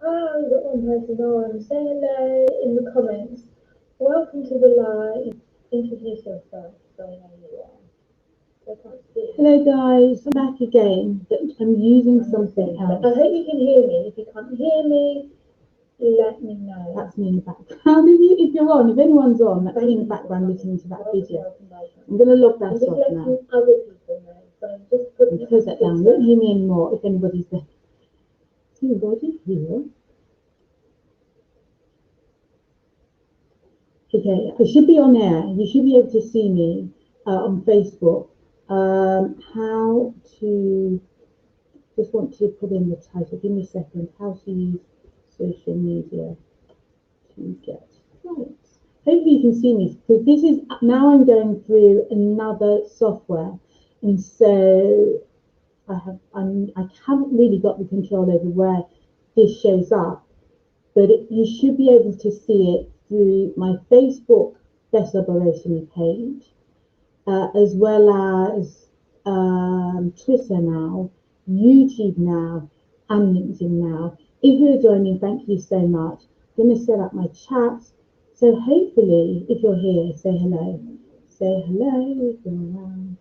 Oh, we've got one person on. Say hello in the comments. Welcome to the live. Introduce yourself so I know who you are. So I can't see. Hello guys, I'm back again, but I'm using something I else. hope you can hear me. If you can't hear me, let me know. That's me in the background. If you're on, if anyone's on, that's me in the background listening to that video. I'm going to log that just off letting now. other people know. So just put And close that down. You won't hear me anymore if anybody's there. Is anybody here? Okay, I should be on air. You should be able to see me on Facebook. How to, just want to put in the title. Give me a second. How to use social media to get clients. Hopefully you can see me because this is now I'm going through another software, and so I haven't really got the control over where this shows up, but you should be able to see it through my Facebook Best Operation page, as well as Twitter now, YouTube now, and LinkedIn now. If you're joining, thank you so much. I'm going to set up my chat. So hopefully, if you're here, say hello. Say hello if you're around.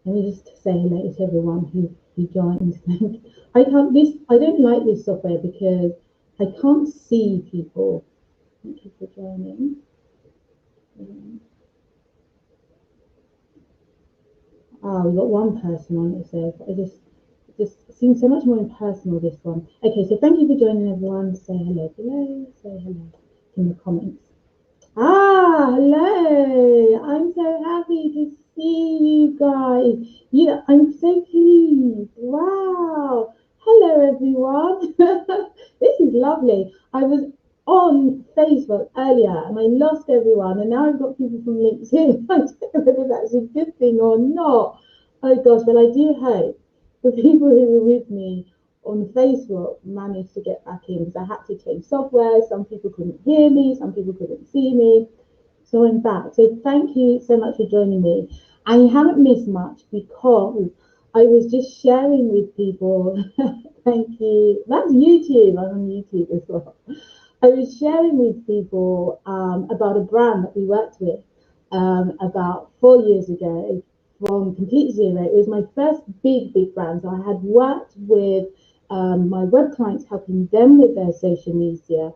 Let me just say hello to everyone who joined. I don't like this software because I can't see people. Thank you for joining. We've got one person on it, so it just seems so much more impersonal, this one. Okay, so thank you for joining, everyone. Say hello below, say hello in the comments. Hello. I'm so happy to see you guys. Yeah, I'm so pleased. Wow. Hello, everyone. This is lovely. I was on Facebook earlier and I lost everyone, and now I've got people from LinkedIn. I don't know whether that's a good thing or not. Oh gosh, but I do hope the people who were with me on Facebook managed to get back in because I had to change software. Some people couldn't hear me, some people couldn't see me. So I'm back. So thank you so much for joining me. And you haven't missed much because I was just sharing with people. Thank you. That's YouTube. I'm on YouTube as well. I was sharing with people about a brand that we worked with about 4 years ago from complete zero. It was my first big brand. So I had worked with my web clients, helping them with their social media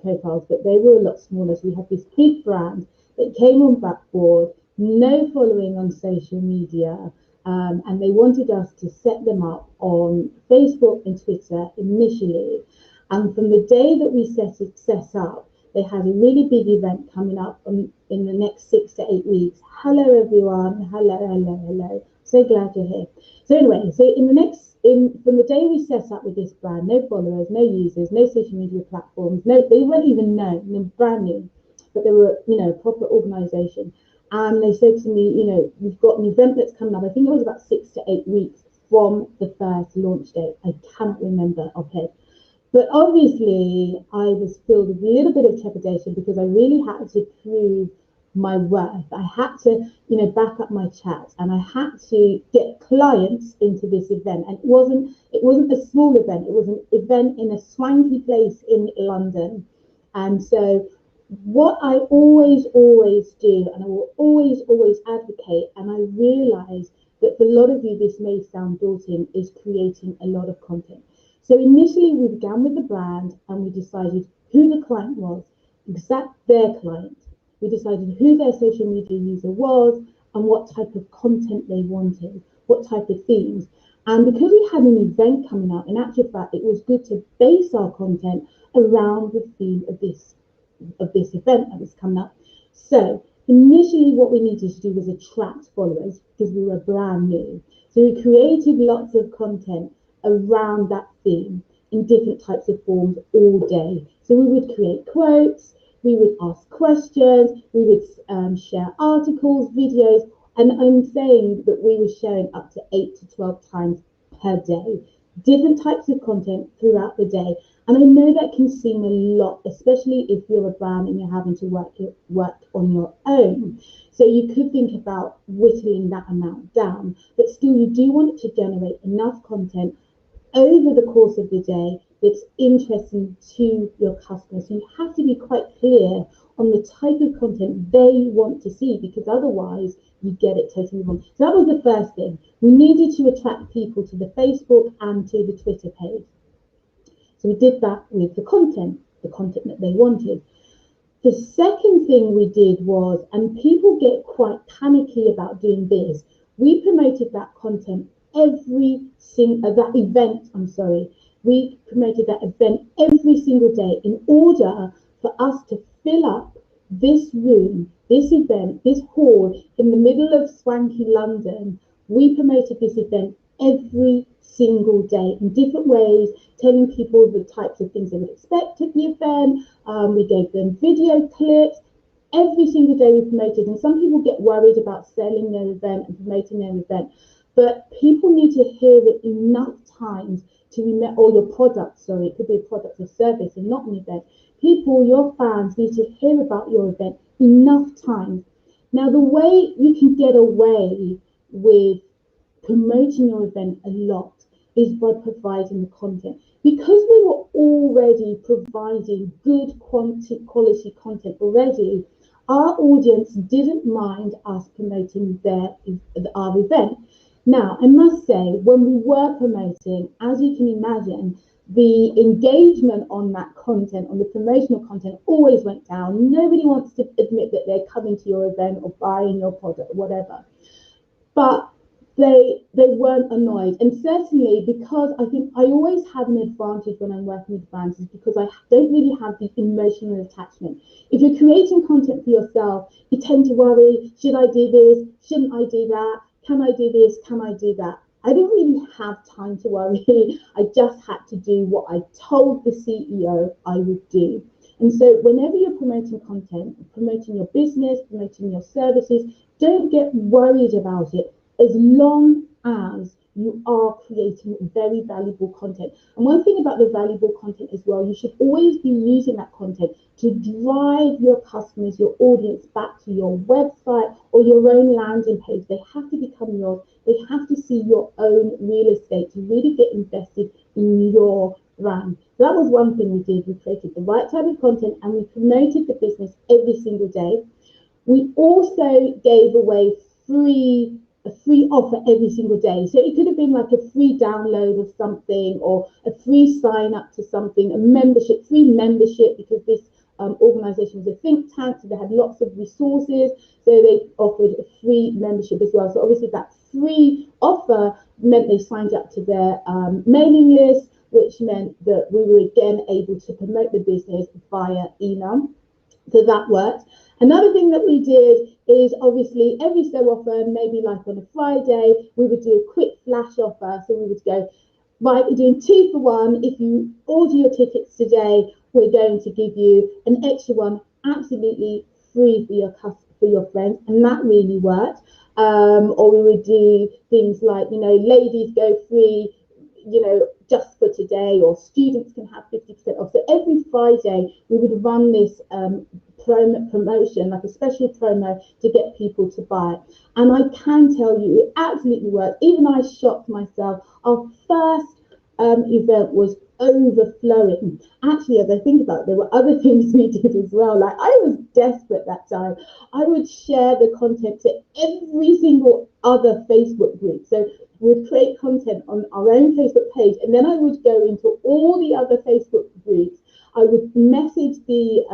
profiles, but they were a lot smaller. So we had this big brand that came on board, no following on social media, and they wanted us to set them up on Facebook and Twitter initially. And from the day that we set up, they had a really big event coming up in the next 6 to 8 weeks. Hello, everyone. Hello. So glad you're here. So anyway, so from the day we set up with this brand, no followers, no users, no social media platforms, no, they weren't even known, they're brand new, but they were, a proper organization. And they said to me, we've got an event that's coming up. I think it was about 6 to 8 weeks from the first launch date. I cannot remember offhand. But obviously, I was filled with a little bit of trepidation because I really had to prove my worth. I had to, back up my chat, and I had to get clients into this event. And it wasn't a small event. It was an event in a swanky place in London. And so what I always do, and I will always advocate, and I realize that for a lot of you, this may sound daunting, is creating a lot of content. So initially we began with the brand and we decided who the client was, their client. We decided who their social media user was and what type of content they wanted, what type of themes. And because we had an event coming up, in actual fact, it was good to base our content around the theme of this event that was coming up. So initially what we needed to do was attract followers because we were brand new. So we created lots of content around that theme in different types of forms all day. So we would create quotes, we would ask questions, we would share articles, videos, and I'm saying that we were sharing up to 8 to 12 times per day different types of content throughout the day. And I know that can seem a lot, especially if you're a brand and you're having to work on your own. So you could think about whittling that amount down, but still you do want to generate enough content over the course of the day that's interesting to your customers. So you have to be quite clear on the type of content they want to see, because otherwise you get it totally wrong. So that was the first thing. We needed to attract people to the Facebook and to the Twitter page. So we did that with the content that they wanted. The second thing we did was, and people get quite panicky about doing this, we promoted that content that event, we promoted that event every single day in order for us to fill up this room, this event, this hall in the middle of swanky London. We promoted this event every single day in different ways, telling people the types of things they would expect at the event. We gave them video clips. Every single day we promoted, and some people get worried about selling their event and promoting their event, but people need to hear it enough times to remember, or your product, sorry, it could be a product or service and not an event. People, your fans, need to hear about your event enough times. Now, the way you can get away with promoting your event a lot is by providing the content. Because we were already providing good quality content already, our audience didn't mind us promoting our event. Now, I must say, when we were promoting, as you can imagine, the engagement on that content, on the promotional content, always went down. Nobody wants to admit that they're coming to your event or buying your product or whatever. But they weren't annoyed, and certainly because I think I always have an advantage when I'm working with brands is because I don't really have the emotional attachment. If you're creating content for yourself, you tend to worry, should I do this, shouldn't I do that, can I do this, can I do that? I didn't really have time to worry. I just had to do what I told the CEO I would do. And so whenever you're promoting content, promoting your business, promoting your services, don't get worried about it as long as you are creating very valuable content. And one thing about the valuable content as well, you should always be using that content to drive your customers, your audience back to your website or your own landing page. They have to become yours. They have to see your own real estate to really get invested in your brand. That was one thing we did. We created the right type of content and we promoted the business every single day. We also gave away a free offer every single day. So it could have been like a free download of something or a free sign up to something, a membership, free membership, because this organization was a think tank, so they had lots of resources. So they offered a free membership as well. So obviously that free offer meant they signed up to their mailing list, which meant that we were again able to promote the business via email. So that worked. Another thing that we did is obviously every so often, maybe like on a Friday, we would do a quick flash offer. So we would go, right, we're doing 2 for 1. If you order your tickets today, we're going to give you an extra one absolutely free for your friends. And that really worked. Or we would do things like, ladies go free, just for today, or students can have 50% off. So every Friday we would run this promotion, like a special promo to get people to buy. And I can tell you, it absolutely worked. Even I shocked myself. Our first event was overflowing. Actually, as I think about it, there were other things we did as well. Like, I was desperate that time. I would share the content to every single other Facebook group. So we'd create content on our own Facebook page, and then I would go into all the other Facebook groups. I would message the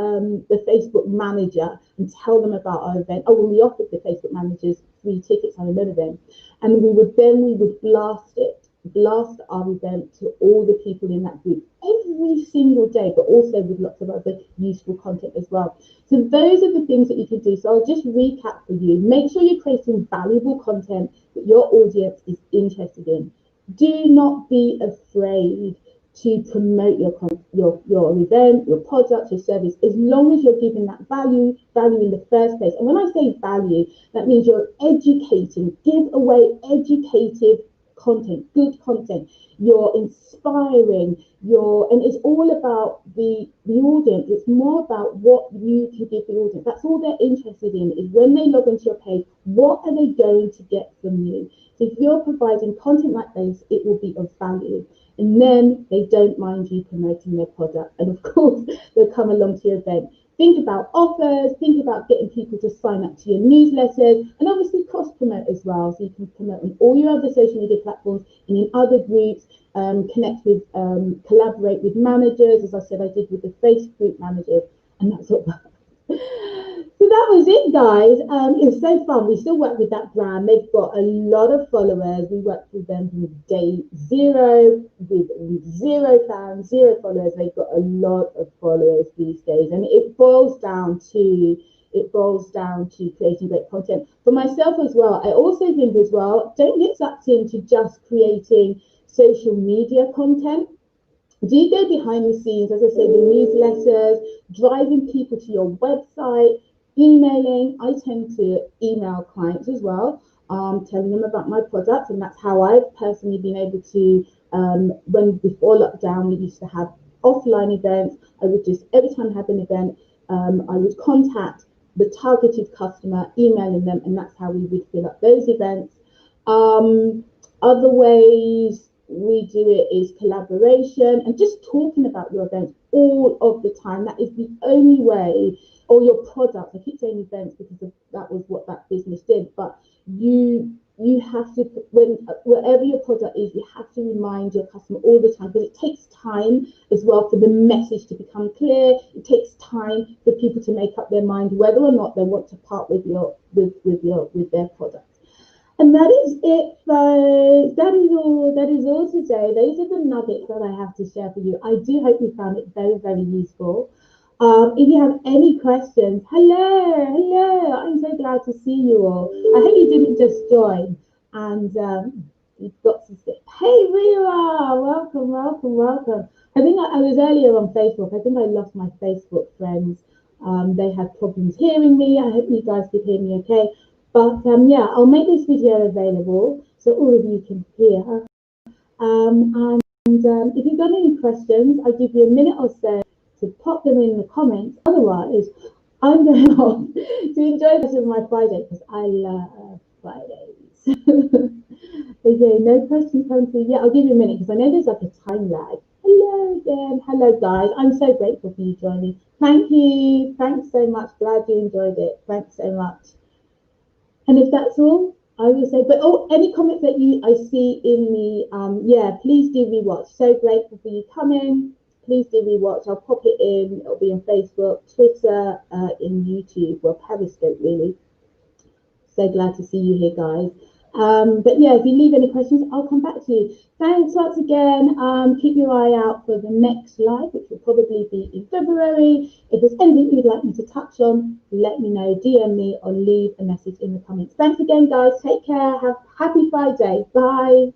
Facebook manager and tell them about our event. Oh, when we offered the Facebook managers free tickets, I remember them. And we would blast our event to all the people in that group every single day, but also with lots of other useful content as well. So those are the things that you can do. So I'll just recap for you. Make sure you're creating valuable content that your audience is interested in. Do not be afraid to promote your event, your product, your service, as long as you're giving that value in the first place. And when I say value, that means you're educating. Give away educative content, good content. You're inspiring. And it's all about the audience. It's more about what you can give the audience. That's all they're interested in, is when they log into your page, what are they going to get from you? So if you're providing content like this, it will be of value. And then they don't mind you promoting their product. And of course, they'll come along to your event. Think about offers, think about getting people to sign up to your newsletters, and obviously cross promote as well. So you can promote on all your other social media platforms and in other groups, connect with, collaborate with managers, as I said, I did with the Facebook managers, and that's all. So that was it, guys. It was so fun. We still work with that brand. They've got a lot of followers. We worked with them from day zero, with zero fans, zero followers. They've got a lot of followers these days, and it boils down to creating great content. For myself as well, I also think as well, don't get sucked into just creating social media content. Do go behind the scenes, as I say, the newsletters, driving people to your website, emailing. I tend to email clients as well, telling them about my product, and that's how I've personally been able to, when before lockdown, we used to have offline events. I would just, every time I have an event, I would contact the targeted customer, emailing them, and that's how we would fill up those events. Other ways we do it is collaboration and just talking about your events all of the time. That is the only way, or your product. I keep saying events because that was what that business did, but you have to, wherever your product is, you have to remind your customer all the time, because it takes time as well for the message to become clear. It takes time for people to make up their mind whether or not they want to part with their product. And that is it, folks. That is all today. Those are the nuggets that I have to share for you. I do hope you found it very, very useful. If you have any questions, hello. I'm so glad to see you all. I hope you didn't just join and you've got to say, hey, Rira, welcome. I think I was earlier on Facebook. I think I lost my Facebook friends. They had problems hearing me. I hope you guys could hear me okay. But yeah, I'll make this video available so all of you can hear. If you've got any questions, I'll give you a minute or so to pop them in the comments. Otherwise, I'm going off to enjoy the rest of my Friday, because I love Fridays. Okay, no questions coming through. Yeah, I'll give you a minute because I know there's like a time lag. Hello again. Hello, guys. I'm so grateful for you joining. Thank you. Thanks so much. Glad you enjoyed it. Thanks so much. And if that's all, I will say, but any comments that I see in the, yeah, please do rewatch. So grateful for you coming. Please do rewatch. I'll pop it in. It'll be on Facebook, Twitter, in YouTube, well, Periscope, really. So glad to see you here, guys. But yeah, if you leave any questions, I'll come back to you. Thanks once again. Keep your eye out for the next live, which will probably be in February. If there's anything you'd like me to touch on, let me know, DM me or leave a message in the comments. Thanks again, guys. Take care. Have happy Friday. Bye.